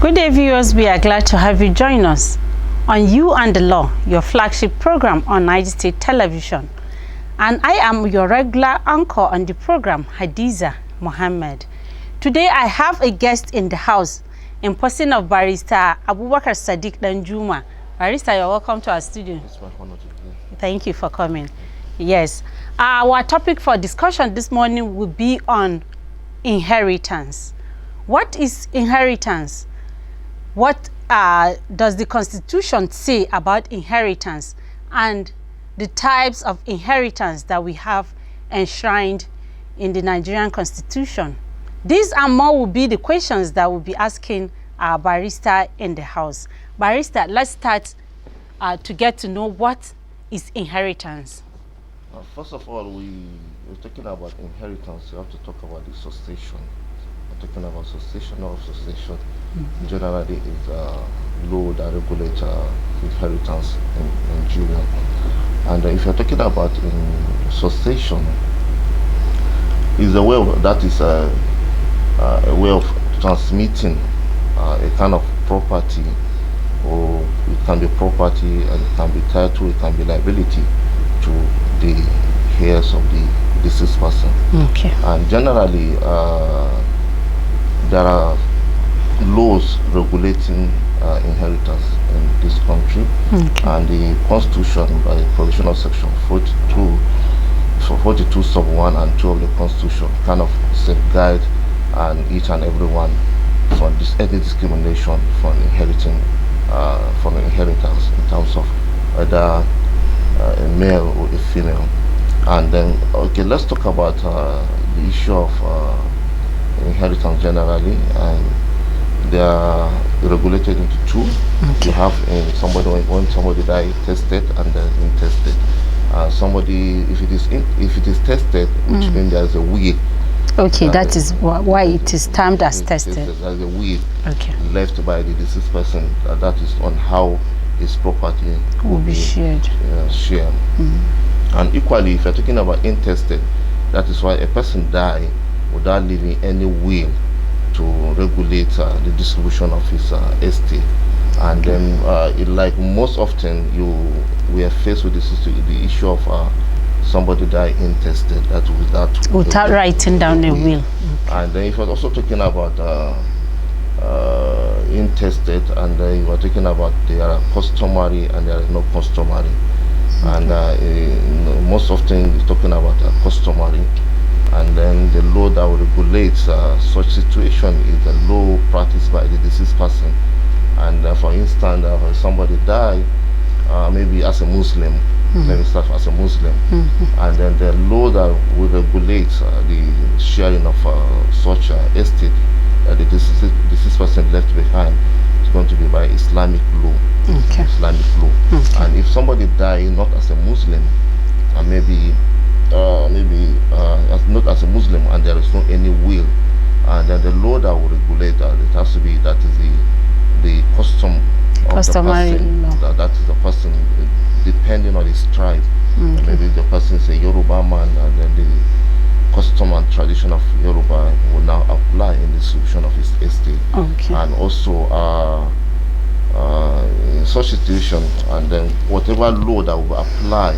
Good day, viewers. We are glad to have you join us on You and the Law, your flagship program on Niger State Television. And I am your regular anchor on the program, Hadiza Mohammed. Today, I have a guest in the house in person of Barrister Abubakar Sadiq Danjuma. Barrister, you're welcome to our studio. It's my honor to be here. Thank you for coming. Yes. Our topic for discussion this morning will be on inheritance. What is inheritance? What does the Constitution say about inheritance and the types of inheritance that we have enshrined in the Nigerian Constitution? These and more will be the questions that we'll be asking our barrister in the house. Barrister, let's start to get to know what is inheritance. First of all, we're talking about inheritance. You have to talk about the succession. We're talking about succession or succession. Generally, is law that regulates inheritance in Nigeria. And if you're talking about succession, is a way of, that is a way of transmitting a kind of property, or it can be property and it can be title, it can be liability to the heirs of the deceased person. Okay. And generally, there are laws regulating inheritance in this country, and the Constitution, by provision of Section 42 sub 1 and 2 of the Constitution, kind of safeguard and each and everyone from any discrimination from inheriting from inheritance in terms of whether a male or a female. And then, okay, let's talk about the issue of inheritance generally, and they are regulated into two. You have somebody, when somebody dies, tested and then intested. Somebody, if it is tested, which means there is a will. Okay, that is why it is termed as tested. There is a will left by the deceased person. That is on how his property will be shared. And equally, if you're talking about intested, that is why a person dies without leaving any will to regulate the distribution of his estate. And then, like most often, we are faced with the issue of somebody die intested, that without writing down a will. And then if you're also talking about intested, and then you are talking about there are customary and there is no customary. And most often you're talking about customary, and then the law that regulates such situation is the law practiced by the deceased person. And for instance, if somebody die, maybe as a Muslim, let me start as a Muslim, and then the law that will regulate the sharing of such estate that the deceased person left behind is going to be by Islamic law. Islamic law. And if somebody dies not as a Muslim, and maybe not as a Muslim, and there is no any will, and then the law that will regulate that, it has to be, that is the custom of the person. That is the person, depending on his tribe. Maybe the person is a Yoruba man, and then the custom and tradition of Yoruba will now apply in the distribution of his estate. And also in such situation, and then whatever law that will apply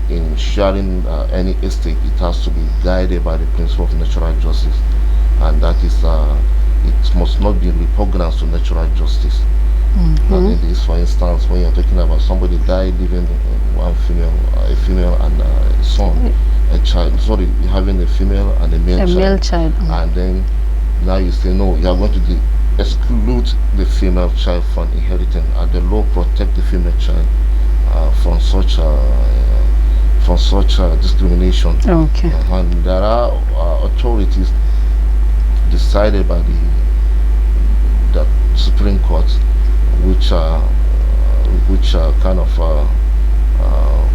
in sharing any estate, it has to be guided by the principle of natural justice, and that is it must not be repugnant to natural justice. And in this, for instance, when you're talking about somebody died leaving one female, a female and a son, a child, sorry, having a female and a male child. And then now you say no, you are going to exclude the female child from inheriting, and the law protect the female child from such discrimination. And there are authorities decided by the Supreme Court, which kind of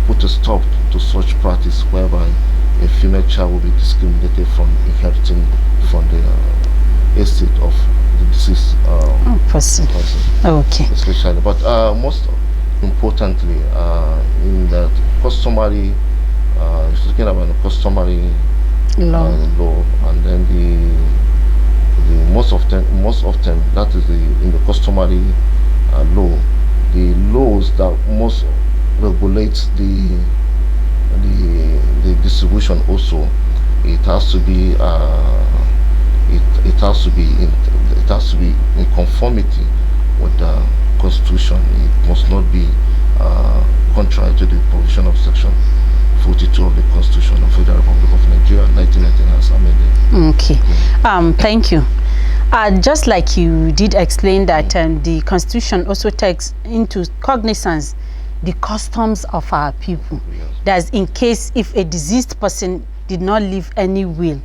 put a stop to such practice, whereby a female child will be discriminated from inheriting from the estate of the deceased person. Especially, but most importantly, in that customary, speaking about the customary law, and then most often that is in the customary law, the laws that most regulate the distribution also, it has to be it has to be in conformity with the Constitution. It must not be contrary to the provision of Section 42 of the Constitution of Federal Republic of Nigeria, 1999, as amended. Okay. Thank you. Just like you did explain that the Constitution also takes into cognizance the customs of our people. Yes. That's in case if a deceased person did not leave any will.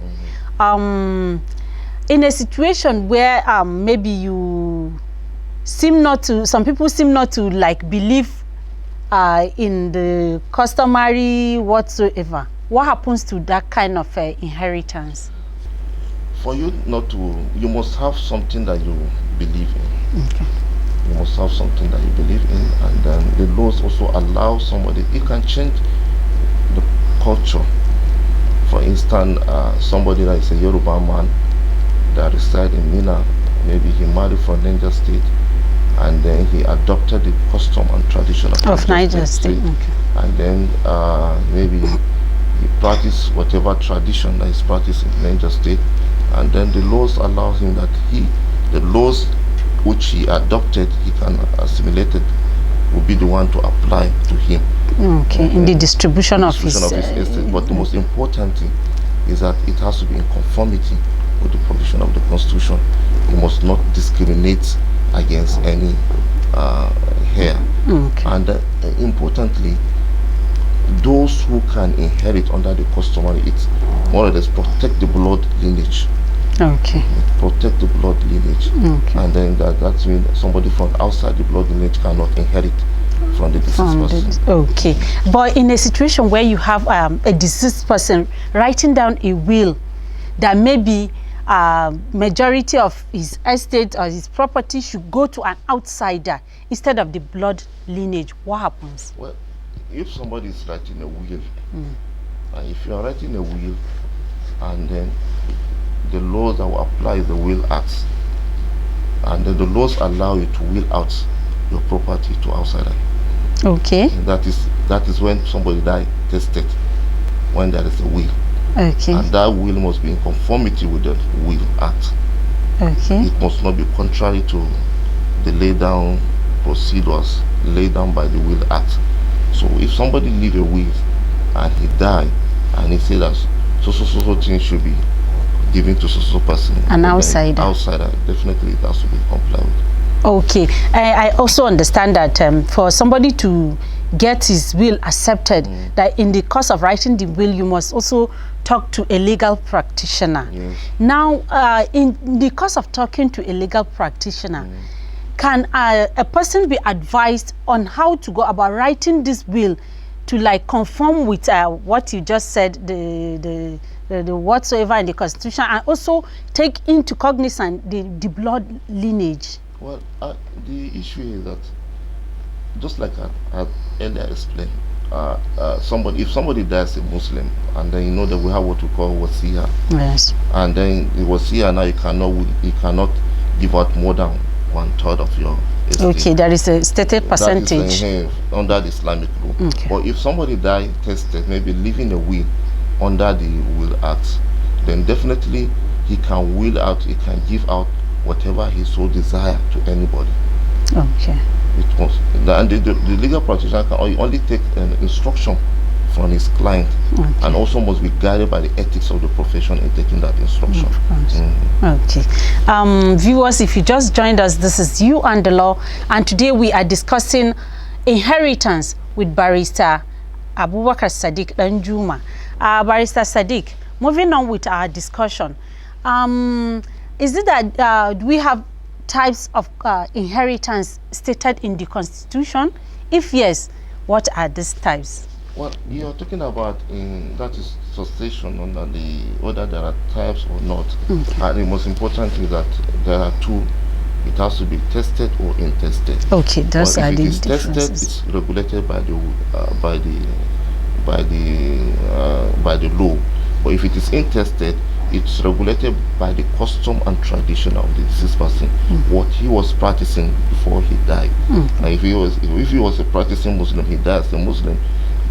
In a situation where maybe you seem not to, some people seem not to like believe in the customary whatsoever, what happens to that kind of inheritance? For you not to, you must have something that you believe in. Okay. You must have something that you believe in, and then the laws also allow somebody, it can change the culture. For instance, somebody that is a Yoruba man that resides in Minna, maybe he married from Niger State, and then he adopted the custom and tradition of Niger State. Okay. And then maybe he practiced whatever tradition that is practiced in Niger State, and then the laws allow him that the laws which he adopted, he can assimilate it, will be the one to apply to him. Okay, in the distribution of his estate. But the most important thing is that it has to be in conformity with the provision of the Constitution. He must not discriminate against any heir. Okay. And importantly, those who can inherit under the customary, it's more or less protect the blood lineage. Okay. Protect the blood lineage. Okay. And then that means somebody from outside the blood lineage cannot inherit from the deceased person. Okay. But in a situation where you have a deceased person writing down a will that maybe majority of his estate or his property should go to an outsider instead of the blood lineage, what happens? Well, if somebody is writing a will, and if you are writing a will, and then the laws that will apply the Will Act, and then the laws allow you to will out your property to outsider. Okay. And that is when somebody died tested, when there is a will. Okay. And that will must be in conformity with the Will Act. Okay. It must not be contrary to the laid down procedures laid down by the Will Act. So if somebody leave a will and he died and he said that so things should be given to so person, an outsider. Definitely it has to be complied with. Okay. I also understand that for somebody to get his will accepted, that in the course of writing the will, you must also talk to a legal practitioner. Yes. Now, in the course of talking to a legal practitioner, can a person be advised on how to go about writing this will to like conform with what you just said, the whatsoever in the Constitution, and also take into cognizance the blood lineage? Well, the issue is that, just like I earlier explained, if somebody dies a Muslim, and then you know that we have what we call wasiya. Yes. And then the wasiya now you cannot give out more than 1/3 of your estate. Okay, there is a stated percentage. That is under the Islamic law. Okay. But if somebody died tested, maybe leaving a will under the Will Act, then definitely he can will out, he can give out whatever he so desire to anybody. Okay. It must, and the legal practitioner can only take an instruction from his client, and also must be guided by the ethics of the profession in taking that instruction. Okay. Viewers, if you just joined us, this is You and the Law, and today we are discussing inheritance with Barrister Abubakar Sadiq Danjuma. Barrister Sadiq, moving on with our discussion, is it that we have types of inheritance stated in the Constitution? If yes, what are these types? Well, you are talking about that is succession under whether there are types or not. And the most important is that there are two. It has to be tested or intested. Okay, those are the differences. If it is tested, it's regulated by the law. But if it is intested, it's regulated by the custom and tradition of the deceased person, what he was practicing before he died. If he was a practicing Muslim, he dies a Muslim,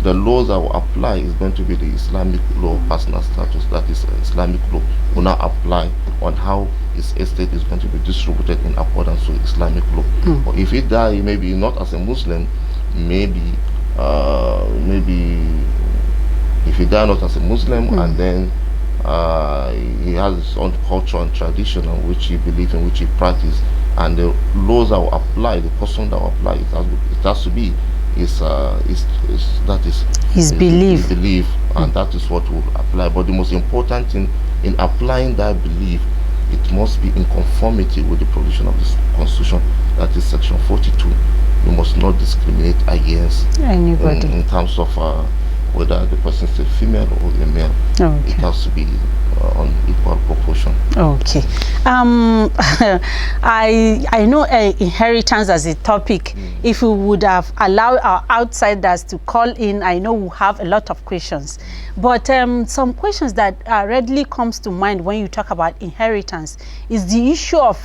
the laws that will apply is going to be the Islamic law of personal status, that is Islamic law will now apply on how his estate is going to be distributed in accordance with Islamic law. But if he die maybe not as a Muslim, maybe if he die not as a Muslim, and then he has his own culture and tradition on which he believes in, which he practices, and the laws that will apply, the custom that will apply, it has to be his belief, and that is what will apply. But the most important thing in applying that belief, it must be in conformity with the provision of this Constitution, that is Section 42. You must not discriminate against anybody in terms of whether the person is a female or a male. Okay. It has to be on equal proportion. Okay. I know inheritance as a topic. If we would have allowed our outsiders to call in, I know we'll have a lot of questions. But some questions that readily comes to mind when you talk about inheritance is the issue of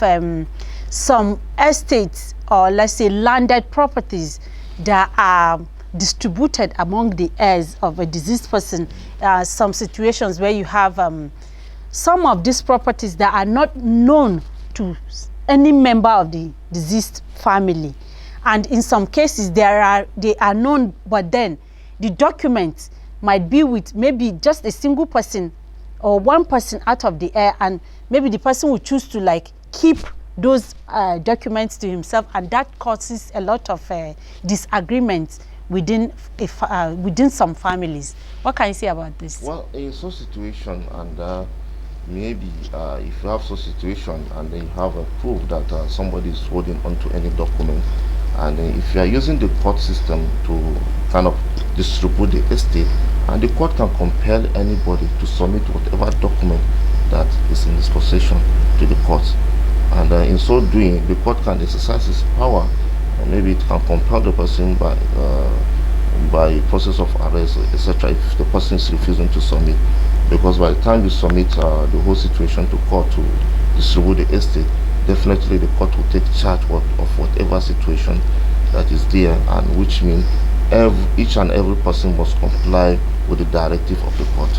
some estates, or let's say landed properties, that are distributed among the heirs of a deceased person. Some situations where you have some of these properties that are not known to any member of the deceased family, and in some cases they are known, but then the documents might be with maybe just a single person or one person out of the heir, and maybe the person will choose to like keep those documents to himself, and that causes a lot of disagreements within some families. What can you say about this? Well, in such situation, and maybe if you have such situation and then you have a proof that somebody is holding onto any document, and if you are using the court system to kind of distribute the estate, and the court can compel anybody to submit whatever document that is in his possession to the court, and in so doing the court can exercise its power. Maybe it can compel the person by process of arrest, etc., if the person is refusing to submit. Because by the time you submit the whole situation to court to distribute the estate, definitely the court will take charge of whatever situation that is there, and which means each and every person must comply with the directive of the court.